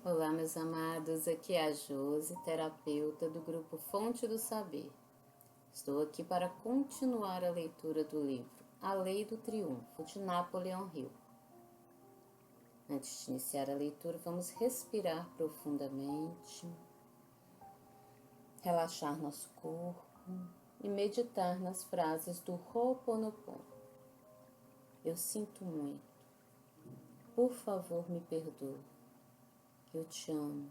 Olá, meus amados, aqui é a Josi, terapeuta do grupo Fonte do Saber. Estou aqui para continuar a leitura do livro A Lei do Triunfo, de Napoleon Hill. Antes de iniciar a leitura, vamos respirar profundamente, relaxar nosso corpo e meditar nas frases do Ho'oponopono. Eu sinto muito. Por favor, me perdoe. Eu te amo.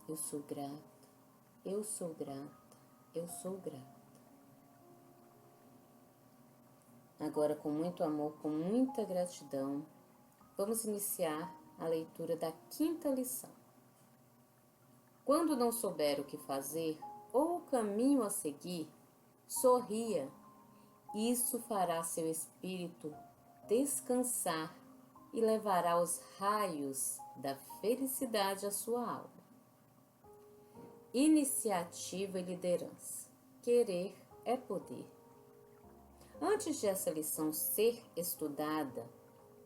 Eu sou grata. Eu sou grata. Eu sou grata. Agora, com muito amor, com muita gratidão, vamos iniciar a leitura da 5ª lição. Quando não souber o que fazer ou o caminho a seguir, sorria. Isso fará seu espírito descansar e levará os raios da felicidade à sua alma. Iniciativa e liderança. Querer é poder. Antes de essa lição ser estudada,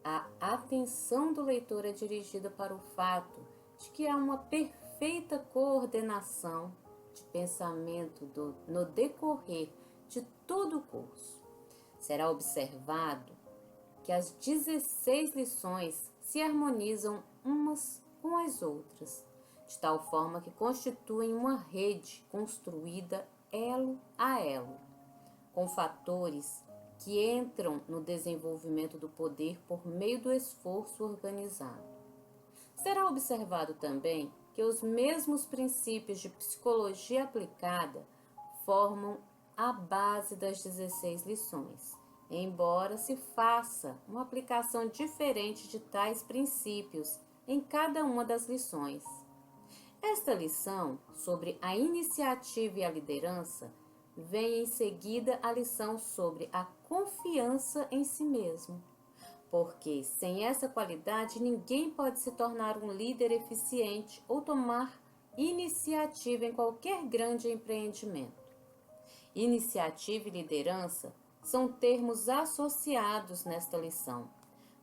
a atenção do leitor é dirigida para o fato de que há uma perfeita coordenação de pensamento no decorrer de todo o curso. Será observado que as 16 lições se harmonizam umas com as outras, de tal forma que constituem uma rede construída elo a elo, com fatores que entram no desenvolvimento do poder por meio do esforço organizado. Será observado também que os mesmos princípios de psicologia aplicada formam a base das 16 lições, embora se faça uma aplicação diferente de tais princípios em cada uma das lições. Esta lição sobre a iniciativa e a liderança vem em seguida a lição sobre a confiança em si mesmo, porque sem essa qualidade ninguém pode se tornar um líder eficiente ou tomar iniciativa em qualquer grande empreendimento. Iniciativa e liderança são termos associados nesta lição,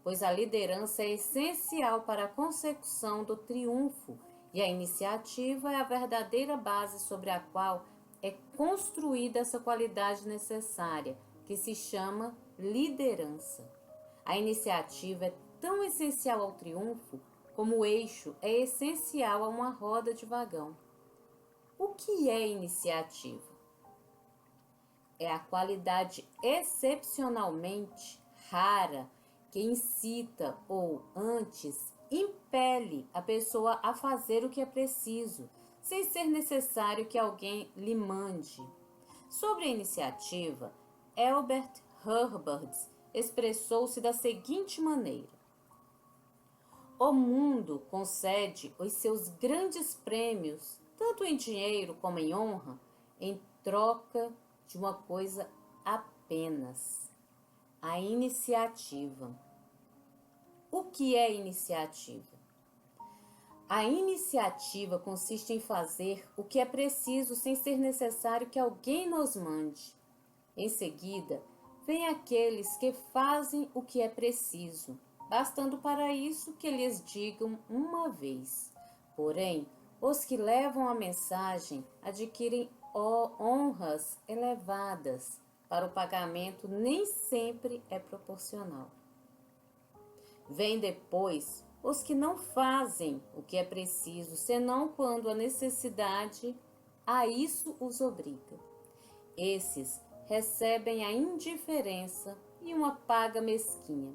pois a liderança é essencial para a consecução do triunfo e a iniciativa é a verdadeira base sobre a qual é construída essa qualidade necessária, que se chama liderança. A iniciativa é tão essencial ao triunfo como o eixo é essencial a uma roda de vagão. O que é iniciativa? É a qualidade excepcionalmente rara que incita ou, antes, impele a pessoa a fazer o que é preciso, sem ser necessário que alguém lhe mande. Sobre a iniciativa, Albert Herbert expressou-se da seguinte maneira: o mundo concede os seus grandes prêmios, tanto em dinheiro como em honra, em troca de uma coisa apenas: a iniciativa. O que é iniciativa? A iniciativa consiste em fazer o que é preciso sem ser necessário que alguém nos mande. Em seguida, vem aqueles que fazem o que é preciso, bastando para isso que lhes digam uma vez. Porém, os que levam a mensagem adquirem honras elevadas. Para o pagamento nem sempre é proporcional. Vem depois os que não fazem o que é preciso, senão quando a necessidade a isso os obriga. Esses recebem a indiferença e uma paga mesquinha.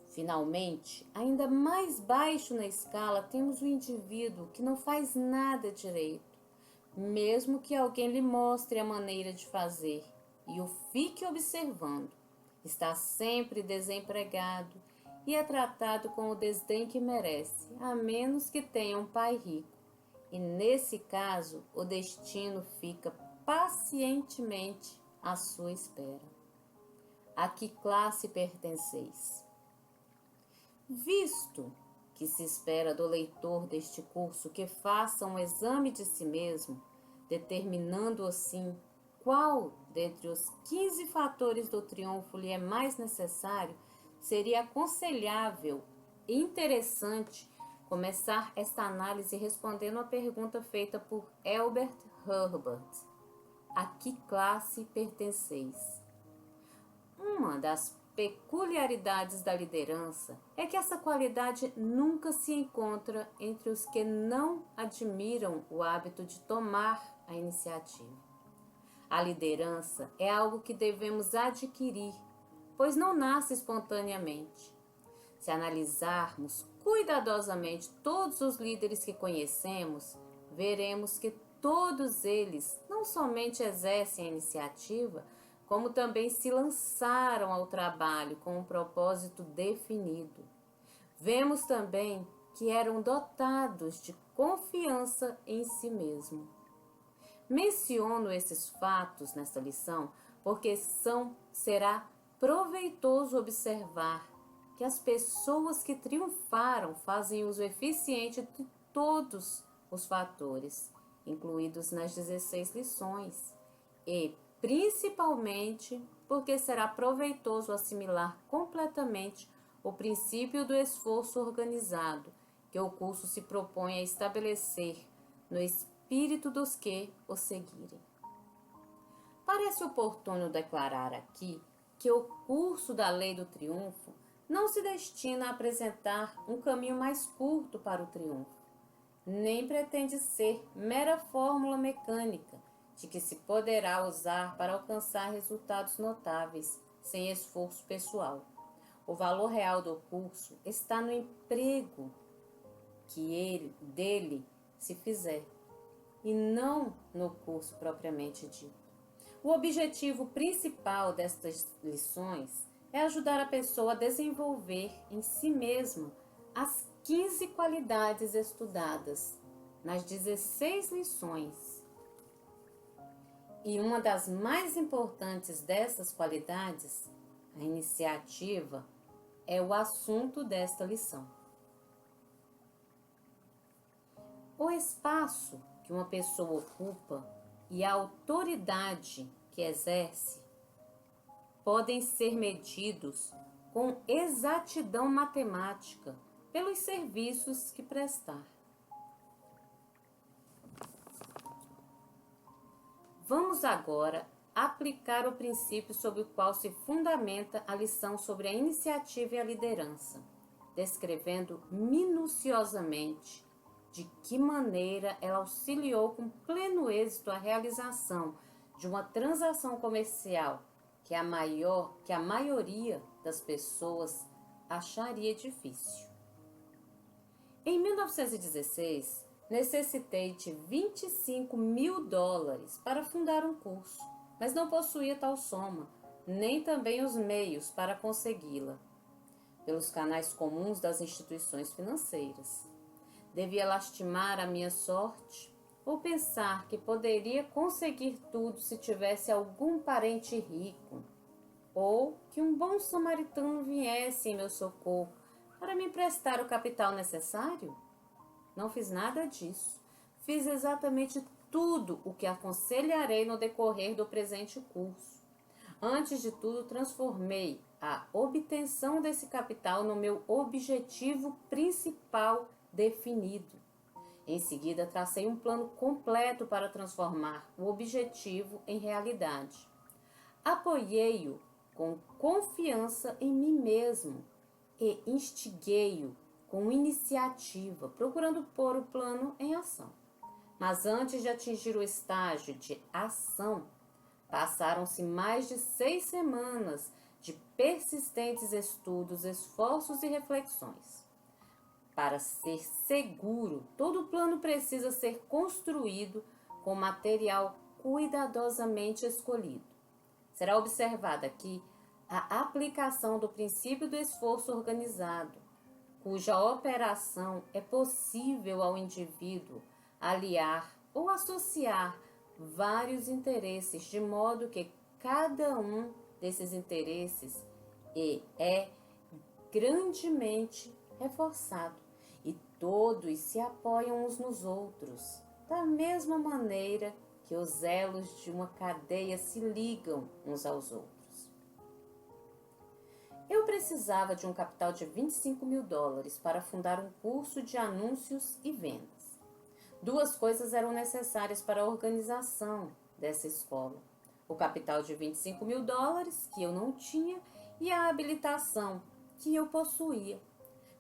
Finalmente, ainda mais baixo na escala, temos o indivíduo que não faz nada direito, mesmo que alguém lhe mostre a maneira de fazer e o fique observando. Está sempre desempregado e é tratado com o desdém que merece, a menos que tenha um pai rico. E nesse caso, o destino fica pacientemente à sua espera. A que classe pertenceis? Visto que se espera do leitor deste curso que faça um exame de si mesmo, determinando assim qual dentre os 15 fatores do triunfo lhe é mais necessário, seria aconselhável e interessante começar esta análise respondendo a pergunta feita por Elbert Hubbard: a que classe pertenceis? Uma das peculiaridades da liderança é que essa qualidade nunca se encontra entre os que não admiram o hábito de tomar a iniciativa. A liderança é algo que devemos adquirir, pois não nasce espontaneamente. Se analisarmos cuidadosamente todos os líderes que conhecemos, veremos que todos eles não somente exercem a iniciativa, como também se lançaram ao trabalho com um propósito definido. Vemos também que eram dotados de confiança em si mesmo. Menciono esses fatos nesta lição porque será proveitoso observar que as pessoas que triunfaram fazem uso eficiente de todos os fatores, incluídos nas 16 lições, e principalmente porque será proveitoso assimilar completamente o princípio do esforço organizado que o curso se propõe a estabelecer no espírito dos que o seguirem. Parece oportuno declarar aqui que o curso da Lei do Triunfo não se destina a apresentar um caminho mais curto para o triunfo, nem pretende ser mera fórmula mecânica de que se poderá usar para alcançar resultados notáveis sem esforço pessoal. O valor real do curso está no emprego que dele se fizer, e não no curso propriamente dito. O objetivo principal destas lições é ajudar a pessoa a desenvolver em si mesma as 15 qualidades estudadas nas 16 lições. E uma das mais importantes dessas qualidades, a iniciativa, é o assunto desta lição. O espaço que uma pessoa ocupa e a autoridade que exerce podem ser medidos com exatidão matemática pelos serviços que prestar. Vamos agora aplicar o princípio sobre o qual se fundamenta a lição sobre a iniciativa e a liderança, descrevendo minuciosamente de que maneira ela auxiliou com pleno êxito a realização de uma transação comercial que a maioria das pessoas acharia difícil. Em 1916, necessitei de $25.000 para fundar um curso, mas não possuía tal soma, nem também os meios para consegui-la, pelos canais comuns das instituições financeiras. Devia lastimar a minha sorte ou pensar que poderia conseguir tudo se tivesse algum parente rico, ou que um bom samaritano viesse em meu socorro para me emprestar o capital necessário? Não fiz nada disso. Fiz exatamente tudo o que aconselharei no decorrer do presente curso. Antes de tudo, transformei a obtenção desse capital no meu objetivo principal definido. Em seguida, tracei um plano completo para transformar o objetivo em realidade. Apoiei-o com confiança em mim mesmo e instiguei-o com iniciativa, procurando pôr o plano em ação. Mas antes de atingir o estágio de ação, passaram-se mais de 6 semanas de persistentes estudos, esforços e reflexões. Para ser seguro, todo o plano precisa ser construído com material cuidadosamente escolhido. Será observada aqui a aplicação do princípio do esforço organizado, cuja operação é possível ao indivíduo aliar ou associar vários interesses, de modo que cada um desses interesses é grandemente reforçado e todos se apoiam uns nos outros, da mesma maneira que os elos de uma cadeia se ligam uns aos outros. Eu precisava de um capital de 25 mil dólares para fundar um curso de anúncios e vendas. Duas coisas eram necessárias para a organização dessa escola: o capital de 25 mil dólares, que eu não tinha, e a habilitação, que eu possuía.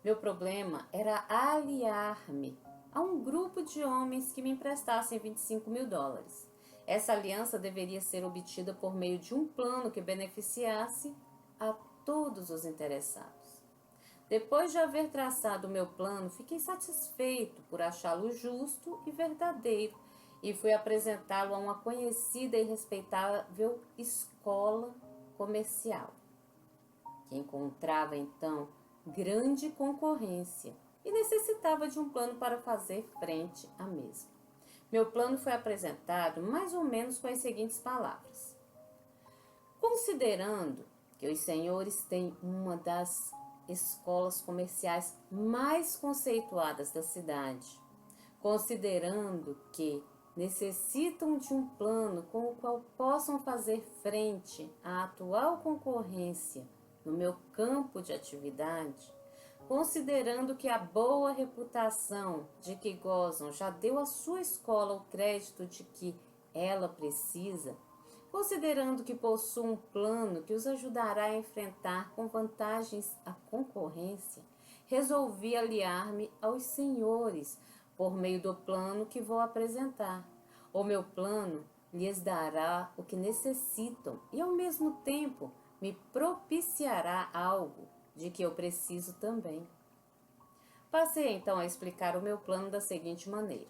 Meu problema era aliar-me a um grupo de homens que me emprestassem 25 mil dólares. Essa aliança deveria ser obtida por meio de um plano que beneficiasse a todos os interessados. Depois de haver traçado o meu plano, fiquei satisfeito por achá-lo justo e verdadeiro e fui apresentá-lo a uma conhecida e respeitável escola comercial, que encontrava então grande concorrência e necessitava de um plano para fazer frente à mesma. Meu plano foi apresentado mais ou menos com as seguintes palavras: considerando que os senhores têm uma das escolas comerciais mais conceituadas da cidade, considerando que necessitam de um plano com o qual possam fazer frente à atual concorrência no meu campo de atividade, considerando que a boa reputação de que gozam já deu à sua escola o crédito de que ela precisa, considerando que possuo um plano que os ajudará a enfrentar com vantagens a concorrência, resolvi aliar-me aos senhores por meio do plano que vou apresentar. O meu plano lhes dará o que necessitam e, ao mesmo tempo, me propiciará algo de que eu preciso também. Passei então a explicar o meu plano da seguinte maneira: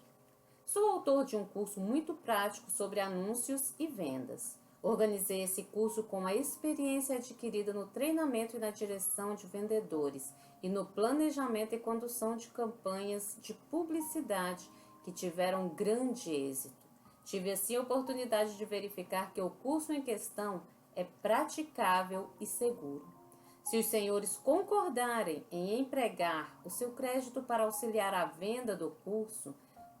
sou autor de um curso muito prático sobre anúncios e vendas. Organizei esse curso com a experiência adquirida no treinamento e na direção de vendedores e no planejamento e condução de campanhas de publicidade que tiveram grande êxito. Tive assim a oportunidade de verificar que o curso em questão é praticável e seguro. Se os senhores concordarem em empregar o seu crédito para auxiliar a venda do curso,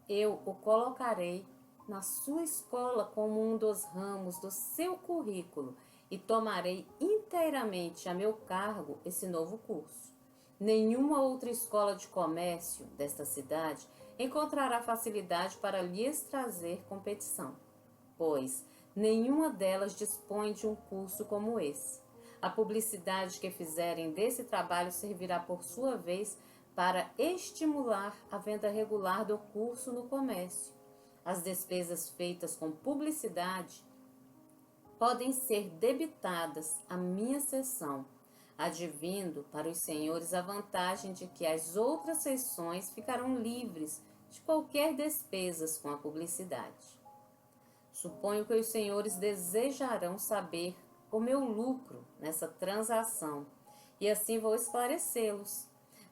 eu o colocarei na sua escola como um dos ramos do seu currículo e tomarei inteiramente a meu cargo esse novo curso. Nenhuma outra escola de comércio desta cidade encontrará facilidade para lhes trazer competição, pois nenhuma delas dispõe de um curso como esse. A publicidade que fizerem desse trabalho servirá, por sua vez, para estimular a venda regular do curso no comércio. As despesas feitas com publicidade podem ser debitadas à minha seção, advindo para os senhores a vantagem de que as outras seções ficarão livres de qualquer despesas com a publicidade. Suponho que os senhores desejarão saber o meu lucro nessa transação e assim vou esclarecê-los.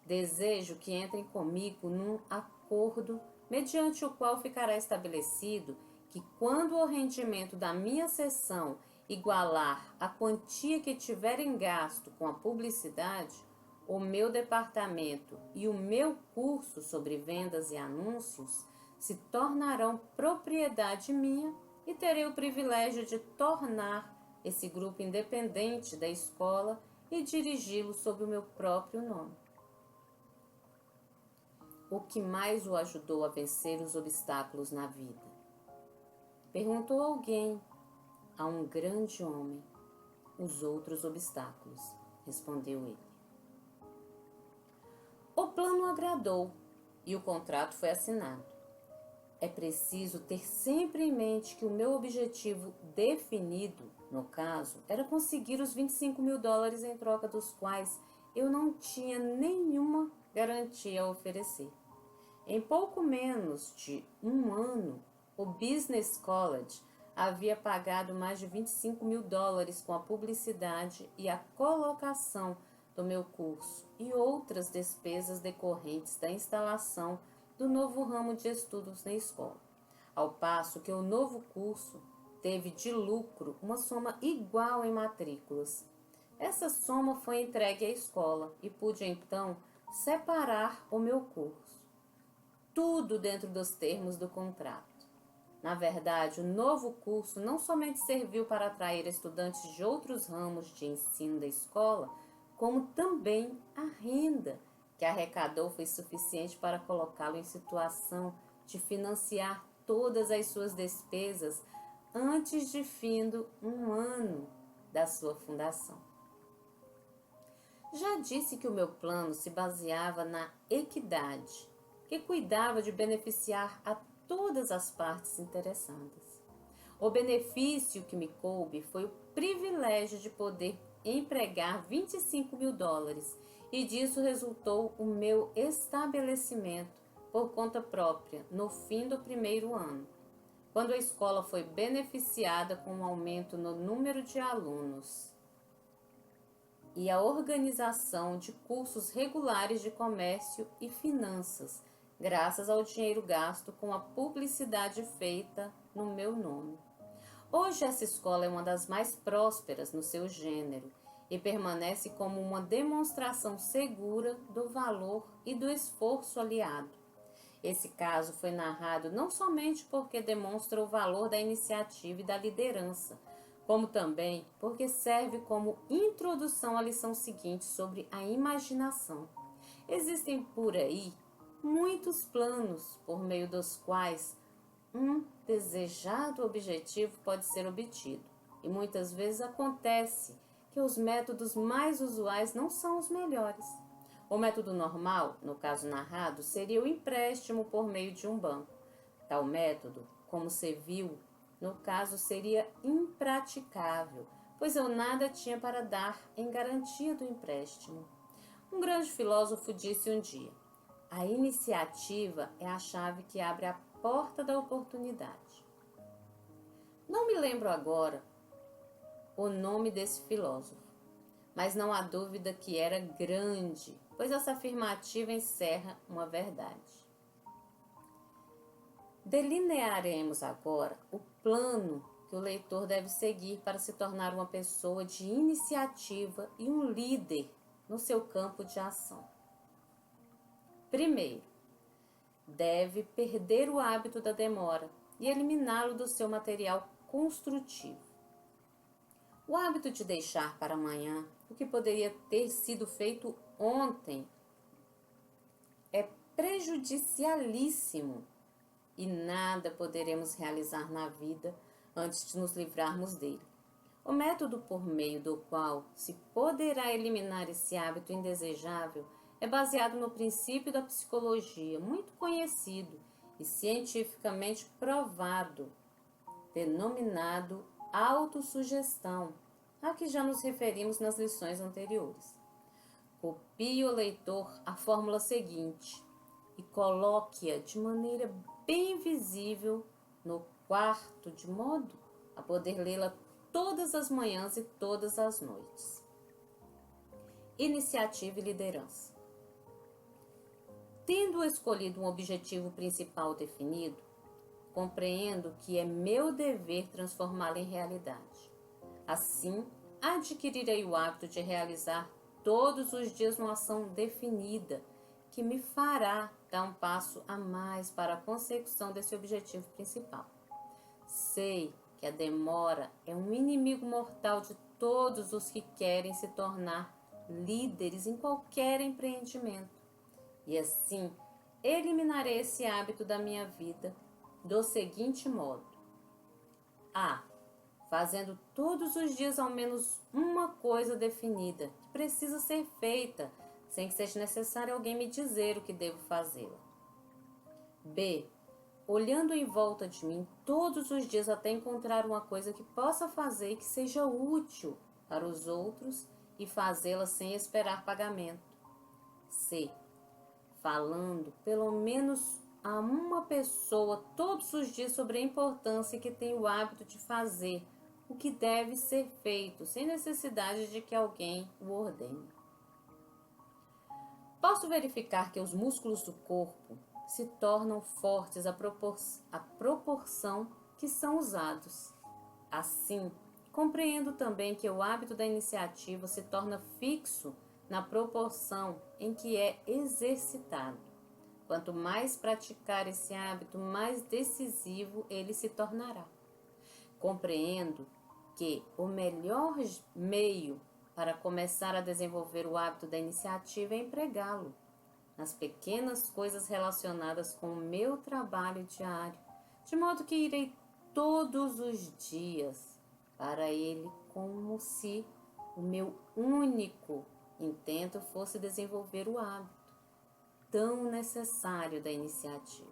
Desejo que entrem comigo num acordo mediante o qual ficará estabelecido que, quando o rendimento da minha seção igualar a quantia que tiverem gasto com a publicidade, o meu departamento e o meu curso sobre vendas e anúncios se tornarão propriedade minha e terei o privilégio de tornar esse grupo independente da escola e dirigi-lo sob o meu próprio nome. O que mais o ajudou a vencer os obstáculos na vida? Perguntou alguém a um grande homem. Os outros obstáculos, respondeu ele. O plano agradou e o contrato foi assinado. É preciso ter sempre em mente que o meu objetivo definido, no caso, era conseguir os 25 mil dólares em troca dos quais eu não tinha nenhuma garantia a oferecer. Em pouco menos de um ano, o Business College havia pagado mais de 25 mil dólares com a publicidade e a colocação do meu curso e outras despesas decorrentes da instalação do novo ramo de estudos na escola, ao passo que o novo curso teve de lucro uma soma igual em matrículas. Essa soma foi entregue à escola e pude então separar o meu curso. Tudo dentro dos termos do contrato. Na verdade, o novo curso não somente serviu para atrair estudantes de outros ramos de ensino da escola, como também a renda que arrecadou foi suficiente para colocá-lo em situação de financiar todas as suas despesas antes de findo um ano da sua fundação. Já disse que o meu plano se baseava na equidade, que cuidava de beneficiar a todas as partes interessadas. O benefício que me coube foi o privilégio de poder empregar $25.000 e disso resultou o meu estabelecimento por conta própria no fim do primeiro ano, quando a escola foi beneficiada com um aumento no número de alunos e a organização de cursos regulares de comércio e finanças, graças ao dinheiro gasto com a publicidade feita no meu nome. Hoje essa escola é uma das mais prósperas no seu gênero e permanece como uma demonstração segura do valor e do esforço aliado. Esse caso foi narrado não somente porque demonstra o valor da iniciativa e da liderança, como também porque serve como introdução à lição seguinte sobre a imaginação. Existem por aí muitos planos por meio dos quais um desejado objetivo pode ser obtido, e muitas vezes acontece que os métodos mais usuais não são os melhores. O método normal, no caso narrado, seria o empréstimo por meio de um banco. Tal método, como se viu, no caso seria impraticável, pois eu nada tinha para dar em garantia do empréstimo. Um grande filósofo disse um dia: a iniciativa é a chave que abre a porta da oportunidade. Não me lembro agora o nome desse filósofo, mas não há dúvida que era grande, pois essa afirmativa encerra uma verdade. Delinearemos agora o plano que o leitor deve seguir para se tornar uma pessoa de iniciativa e um líder no seu campo de ação. Primeiro, deve perder o hábito da demora e eliminá-lo do seu material construtivo. O hábito de deixar para amanhã o que poderia ter sido feito ontem é prejudicialíssimo e nada poderemos realizar na vida antes de nos livrarmos dele. O método por meio do qual se poderá eliminar esse hábito indesejável é baseado no princípio da psicologia, muito conhecido e cientificamente provado, denominado autossugestão, a que já nos referimos nas lições anteriores. Copie o leitor a fórmula seguinte e coloque-a de maneira bem visível no quarto, de modo a poder lê-la todas as manhãs e todas as noites. Iniciativa e liderança. Tendo escolhido um objetivo principal definido, compreendo que é meu dever transformá-lo em realidade. Assim, adquirirei o hábito de realizar todos os dias uma ação definida, que me fará dar um passo a mais para a consecução desse objetivo principal. Sei que a demora é um inimigo mortal de todos os que querem se tornar líderes em qualquer empreendimento. E assim, eliminarei esse hábito da minha vida do seguinte modo: A. Fazendo todos os dias ao menos uma coisa definida, que precisa ser feita, sem que seja necessário alguém me dizer o que devo fazê-la. B. Olhando em volta de mim todos os dias até encontrar uma coisa que possa fazer e que seja útil para os outros e fazê-la sem esperar pagamento. C. Falando pelo menos a uma pessoa todos os dias sobre a importância que tem o hábito de fazer o que deve ser feito, sem necessidade de que alguém o ordene. Posso verificar que os músculos do corpo se tornam fortes à proporção que são usados. Assim, compreendo também que o hábito da iniciativa se torna fixo na proporção em que é exercitado. Quanto mais praticar esse hábito, mais decisivo ele se tornará. Compreendo que o melhor meio para começar a desenvolver o hábito da iniciativa é empregá-lo nas pequenas coisas relacionadas com o meu trabalho diário, de modo que irei todos os dias para ele como se o meu único intento fosse desenvolver o hábito tão necessário da iniciativa.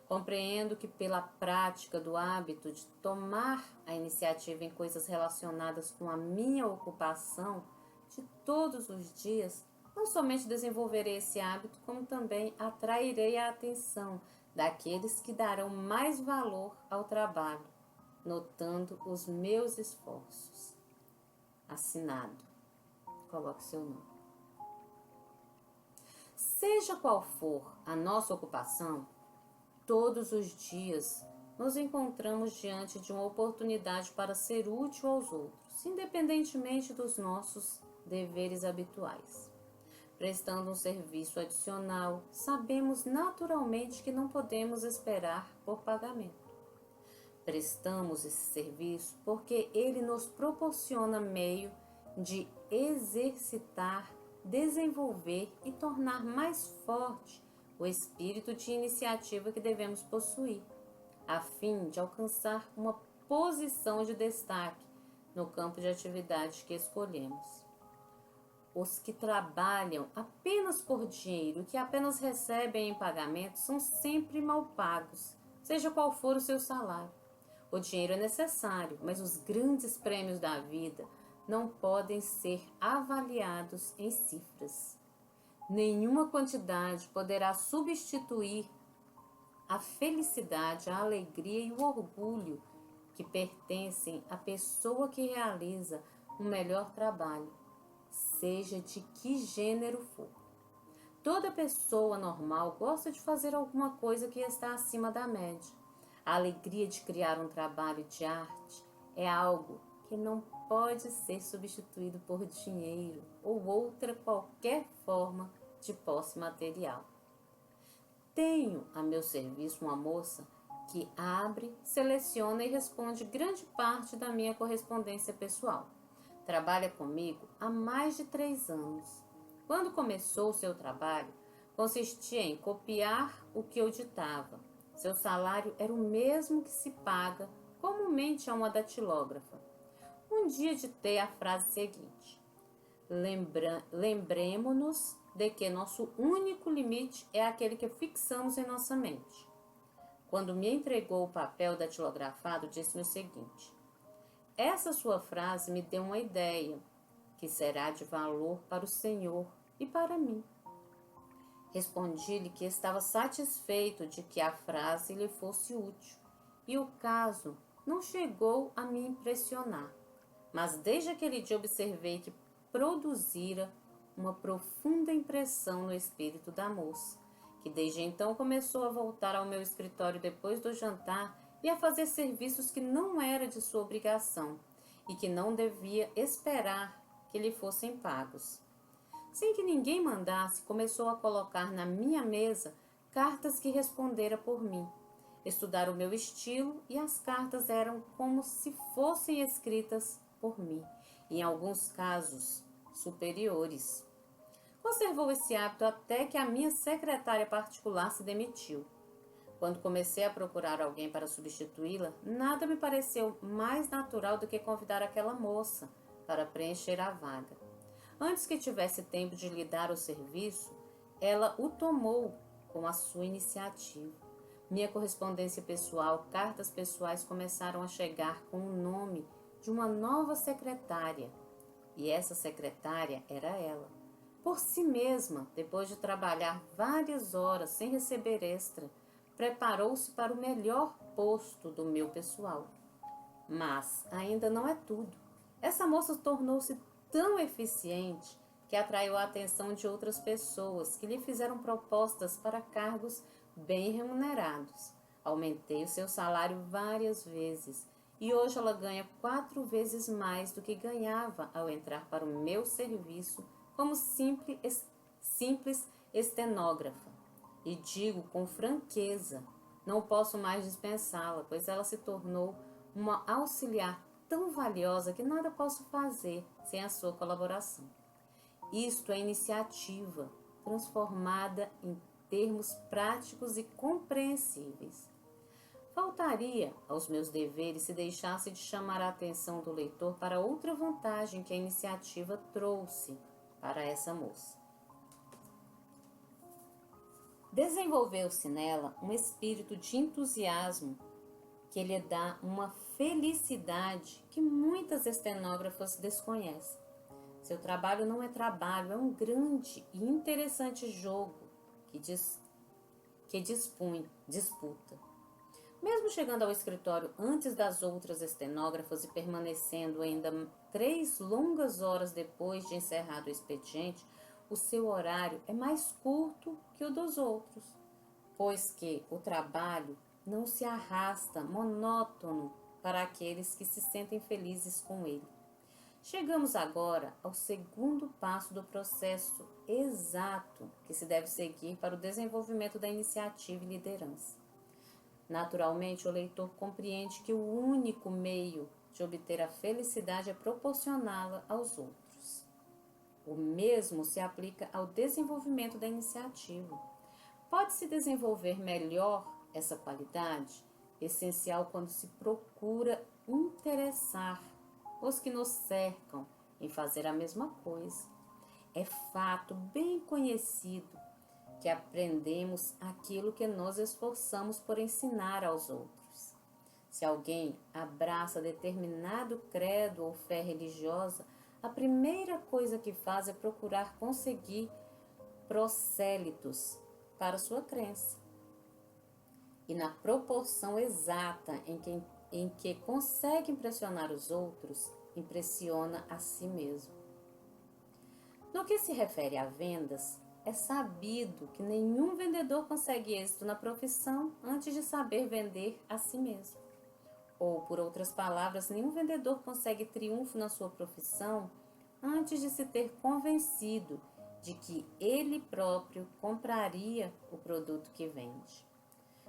Compreendo que pela prática do hábito de tomar a iniciativa em coisas relacionadas com a minha ocupação de todos os dias, não somente desenvolverei esse hábito, como também atrairei a atenção daqueles que darão mais valor ao trabalho, notando os meus esforços. Assinado. Coloque seu nome. Seja qual for a nossa ocupação, todos os dias nos encontramos diante de uma oportunidade para ser útil aos outros, independentemente dos nossos deveres habituais. Prestando um serviço adicional, sabemos naturalmente que não podemos esperar por pagamento. Prestamos esse serviço porque ele nos proporciona meio de exercitar, desenvolver e tornar mais forte o espírito de iniciativa que devemos possuir, a fim de alcançar uma posição de destaque no campo de atividade que escolhemos. Os que trabalham apenas por dinheiro, que apenas recebem em pagamento, são sempre mal pagos, seja qual for o seu salário. O dinheiro é necessário, mas os grandes prêmios da vida não podem ser avaliados em cifras. Nenhuma quantidade poderá substituir a felicidade, a alegria e o orgulho que pertencem à pessoa que realiza um melhor trabalho, seja de que gênero for. Toda pessoa normal gosta de fazer alguma coisa que está acima da média. A alegria de criar um trabalho de arte é algo que não pode ser substituído por dinheiro ou outra qualquer forma de posse material. Tenho a meu serviço uma moça que abre, seleciona e responde grande parte da minha correspondência pessoal. Trabalha comigo há mais de 3 anos. Quando começou o seu trabalho, consistia em copiar o que eu ditava. Seu salário era o mesmo que se paga comumente a uma datilógrafa. Um dia ditei a frase seguinte: lembremo-nos de que nosso único limite é aquele que fixamos em nossa mente. Quando me entregou o papel datilografado, disse-me o seguinte: essa sua frase me deu uma ideia que será de valor para o Senhor e para mim. Respondi-lhe que estava satisfeito de que a frase lhe fosse útil, e o caso não chegou a me impressionar, mas desde aquele dia observei que produzira uma profunda impressão no espírito da moça, que desde então começou a voltar ao meu escritório depois do jantar e a fazer serviços que não era de sua obrigação e que não devia esperar que lhe fossem pagos. Sem que ninguém mandasse, começou a colocar na minha mesa cartas que respondera por mim. Estudara o meu estilo e as cartas eram como se fossem escritas por mim, em alguns casos superiores. Conservou esse hábito até que a minha secretária particular se demitiu. Quando comecei a procurar alguém para substituí-la, nada me pareceu mais natural do que convidar aquela moça para preencher a vaga. Antes que tivesse tempo de lhe dar o serviço, ela o tomou com a sua iniciativa. Minha correspondência pessoal, cartas pessoais começaram a chegar com o nome de uma nova secretária. E essa secretária era ela. Por si mesma, depois de trabalhar várias horas sem receber extra, preparou-se para o melhor posto do meu pessoal. Mas ainda não é tudo. Essa moça tornou-se tão eficiente que atraiu a atenção de outras pessoas que lhe fizeram propostas para cargos bem remunerados. Aumentei o seu salário várias vezes e hoje ela ganha 4 vezes mais do que ganhava ao entrar para o meu serviço como simples estenógrafa. E digo com franqueza, não posso mais dispensá-la, pois ela se tornou uma auxiliar tão valiosa que nada posso fazer sem a sua colaboração. Isto é iniciativa, transformada em termos práticos e compreensíveis. Faltaria aos meus deveres se deixasse de chamar a atenção do leitor para outra vantagem que a iniciativa trouxe para essa moça. Desenvolveu-se nela um espírito de entusiasmo que lhe dá uma felicidade que muitas estenógrafas desconhecem. Seu trabalho não é trabalho, é um grande e interessante jogo que disputa. Mesmo chegando ao escritório antes das outras estenógrafas e permanecendo ainda 3 longas horas depois de encerrado o expediente, o seu horário é mais curto que o dos outros, pois que o trabalho não se arrasta monótono para aqueles que se sentem felizes com ele. Chegamos agora ao segundo passo do processo exato que se deve seguir para o desenvolvimento da iniciativa e liderança. Naturalmente, o leitor compreende que o único meio de obter a felicidade é proporcioná-la aos outros. O mesmo se aplica ao desenvolvimento da iniciativa. Pode-se desenvolver melhor essa qualidade, essencial quando se procura interessar os que nos cercam em fazer a mesma coisa. É fato bem conhecido que aprendemos aquilo que nos esforçamos por ensinar aos outros. Se alguém abraça determinado credo ou fé religiosa, a primeira coisa que faz é procurar conseguir prosélitos para sua crença. E na proporção exata em que consegue impressionar os outros, impressiona a si mesmo. No que se refere a vendas, é sabido que nenhum vendedor consegue êxito na profissão antes de saber vender a si mesmo. Ou, por outras palavras, nenhum vendedor consegue triunfo na sua profissão antes de se ter convencido de que ele próprio compraria o produto que vende.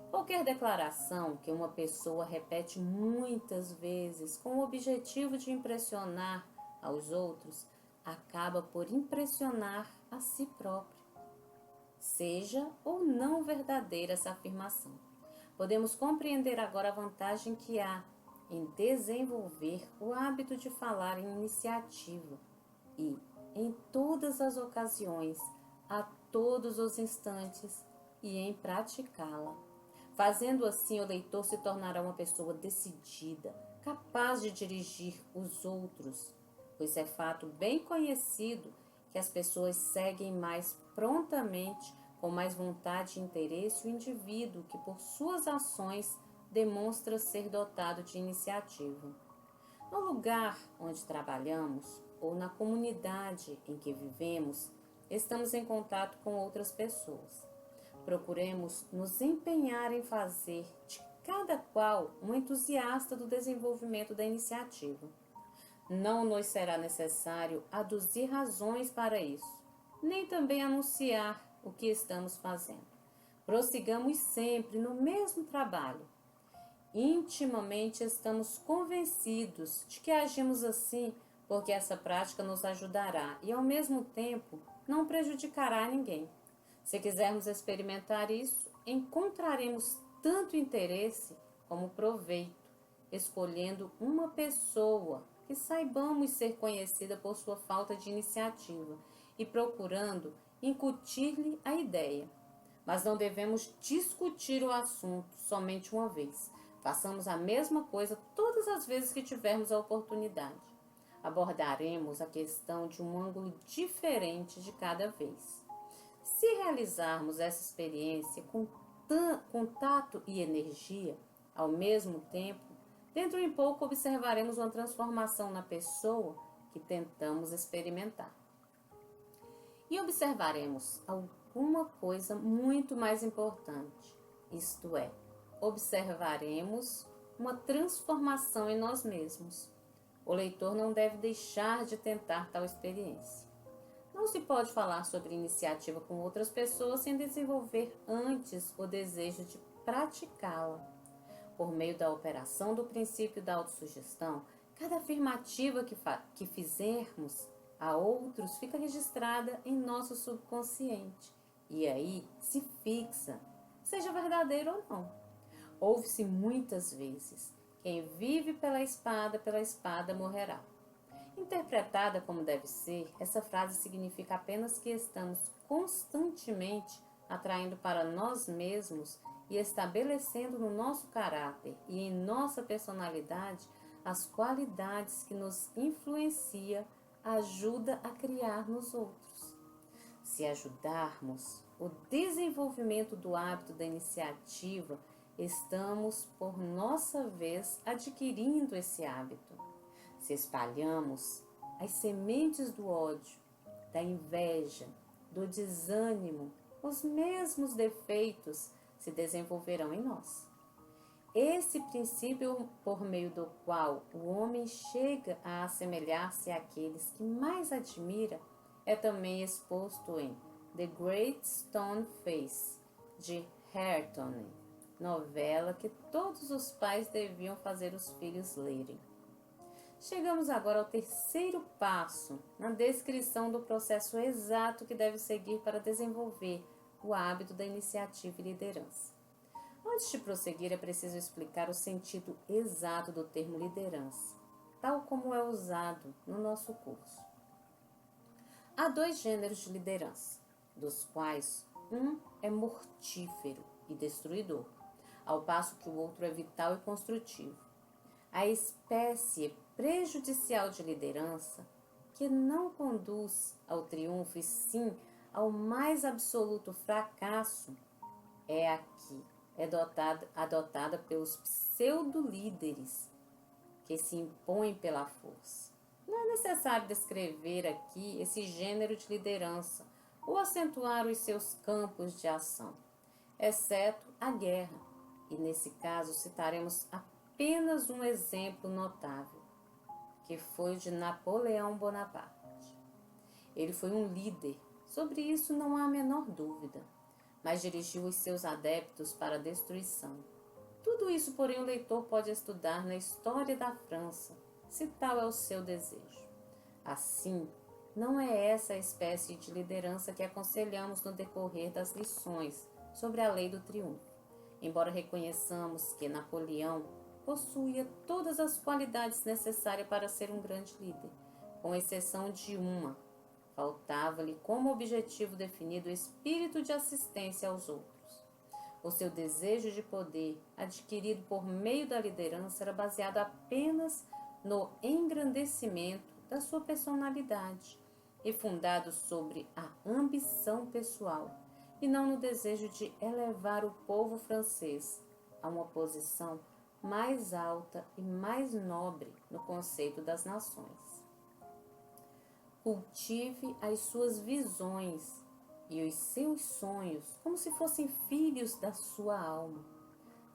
Qualquer declaração que uma pessoa repete muitas vezes com o objetivo de impressionar aos outros acaba por impressionar a si próprio. Seja ou não verdadeira essa afirmação, podemos compreender agora a vantagem que há em desenvolver o hábito de falar em iniciativa e, em todas as ocasiões, a todos os instantes, e em praticá-la. Fazendo assim, o leitor se tornará uma pessoa decidida, capaz de dirigir os outros, pois é fato bem conhecido que as pessoas seguem mais prontamente, com mais vontade e interesse, o indivíduo que, por suas ações, demonstra ser dotado de iniciativa. No lugar onde trabalhamos ou na comunidade em que vivemos, estamos em contato com outras pessoas. Procuremos nos empenhar em fazer de cada qual um entusiasta do desenvolvimento da iniciativa. Não nos será necessário aduzir razões para isso, nem também anunciar o que estamos fazendo. Prossigamos sempre no mesmo trabalho. Intimamente estamos convencidos de que agimos assim porque essa prática nos ajudará e, ao mesmo tempo, não prejudicará ninguém. Se quisermos experimentar isso, encontraremos tanto interesse como proveito, escolhendo uma pessoa que saibamos ser conhecida por sua falta de iniciativa e procurando incutir-lhe a ideia. Mas não devemos discutir o assunto somente uma vez. Façamos a mesma coisa todas as vezes que tivermos a oportunidade. Abordaremos a questão de um ângulo diferente de cada vez. Se realizarmos essa experiência com tato e energia, ao mesmo tempo, dentro de pouco observaremos uma transformação na pessoa que tentamos experimentar. E observaremos alguma coisa muito mais importante, isto é, observaremos uma transformação em nós mesmos. O leitor não deve deixar de tentar tal experiência. Não se pode falar sobre iniciativa com outras pessoas sem desenvolver antes o desejo de praticá-la. Por meio da operação do princípio da autossugestão, Cada afirmativa que fizermos a outros fica registrada em nosso subconsciente e aí se fixa, seja verdadeiro ou não. Ouve-se muitas vezes: quem vive pela espada morrerá. Interpretada como deve ser, essa frase significa apenas que estamos constantemente atraindo para nós mesmos e estabelecendo no nosso caráter e em nossa personalidade as qualidades que nos influencia, ajuda a criar nos outros. Se ajudarmos o desenvolvimento do hábito da iniciativa, estamos, por nossa vez, adquirindo esse hábito. Se espalhamos as sementes do ódio, da inveja, do desânimo, os mesmos defeitos se desenvolverão em nós. Esse princípio por meio do qual o homem chega a assemelhar-se àqueles que mais admira é também exposto em The Great Stone Face, de Hareton, novela que todos os pais deviam fazer os filhos lerem. Chegamos agora ao terceiro passo, na descrição do processo exato que deve seguir para desenvolver o hábito da iniciativa e liderança. Antes de prosseguir, é preciso explicar o sentido exato do termo liderança, tal como é usado no nosso curso. Há 2 gêneros de liderança, dos quais um é mortífero e destruidor, ao passo que o outro é vital e construtivo. A espécie prejudicial de liderança, que não conduz ao triunfo e sim ao mais absoluto fracasso, é adotada pelos pseudo-líderes que se impõem pela força. Não é necessário descrever aqui esse gênero de liderança ou acentuar os seus campos de ação, exceto a guerra, e nesse caso citaremos apenas um exemplo notável, que foi o de Napoleão Bonaparte. Ele foi um líder, sobre isso não há a menor dúvida, mas dirigiu os seus adeptos para a destruição. Tudo isso, porém, o leitor pode estudar na história da França, se tal é o seu desejo. Assim, não é essa a espécie de liderança que aconselhamos no decorrer das lições sobre a lei do triunfo, embora reconheçamos que Napoleão possuía todas as qualidades necessárias para ser um grande líder, com exceção de uma: faltava-lhe como objetivo definido o espírito de assistência aos outros. O seu desejo de poder, adquirido por meio da liderança, era baseado apenas no engrandecimento da sua personalidade e fundado sobre a ambição pessoal, e não no desejo de elevar o povo francês a uma posição mais alta e mais nobre no conceito das nações. Cultive as suas visões e os seus sonhos como se fossem filhos da sua alma.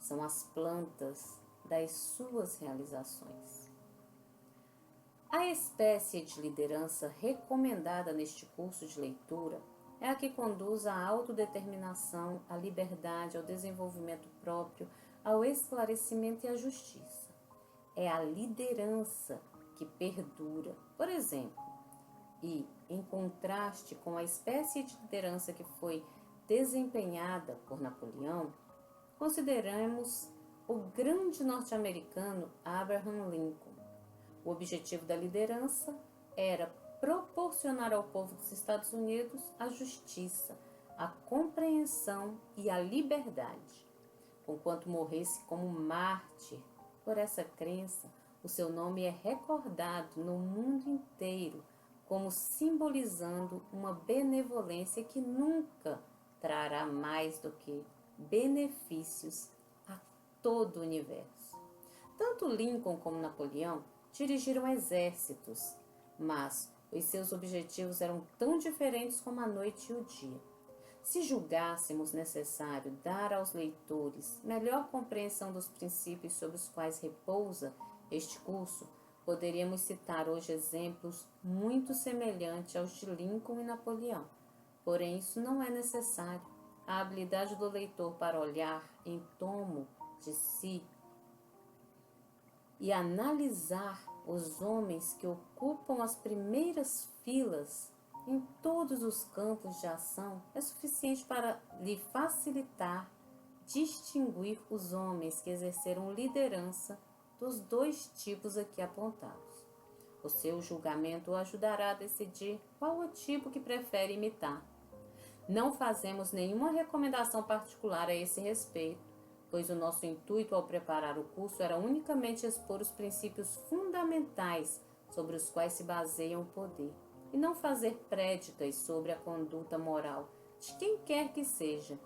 São as plantas das suas realizações. A espécie de liderança recomendada neste curso de leitura é a que conduz à autodeterminação, à liberdade, ao desenvolvimento próprio, ao esclarecimento e à justiça. É a liderança que perdura. Por exemplo, e, em contraste com a espécie de liderança que foi desempenhada por Napoleão, consideremos o grande norte-americano Abraham Lincoln. O objetivo da liderança era proporcionar ao povo dos Estados Unidos a justiça, a compreensão e a liberdade. Conquanto morresse como mártir por essa crença, o seu nome é recordado no mundo inteiro como simbolizando uma benevolência que nunca trará mais do que benefícios a todo o universo. Tanto Lincoln como Napoleão dirigiram exércitos, mas os seus objetivos eram tão diferentes como a noite e o dia. Se julgássemos necessário dar aos leitores melhor compreensão dos princípios sobre os quais repousa este curso, poderíamos citar hoje exemplos muito semelhantes aos de Lincoln e Napoleão. Porém, isso não é necessário. A habilidade do leitor para olhar em torno de si e analisar os homens que ocupam as primeiras filas em todos os campos de ação é suficiente para lhe facilitar distinguir os homens que exerceram liderança dos dois tipos aqui apontados. O seu julgamento o ajudará a decidir qual o tipo que prefere imitar. Não fazemos nenhuma recomendação particular a esse respeito, pois o nosso intuito ao preparar o curso era unicamente expor os princípios fundamentais sobre os quais se baseia o poder, e não fazer prédicas sobre a conduta moral de quem quer que seja.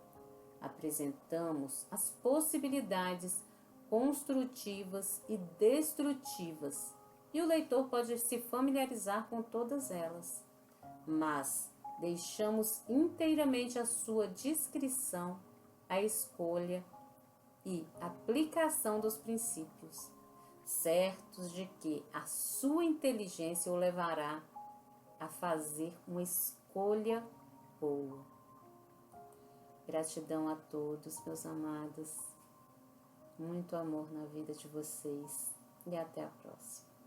Apresentamos as possibilidades construtivas e destrutivas, e o leitor pode se familiarizar com todas elas, mas deixamos inteiramente à sua discrição a escolha e aplicação dos princípios, certos de que a sua inteligência o levará a fazer uma escolha boa. Gratidão a todos, meus amados. Muito amor na vida de vocês e até a próxima.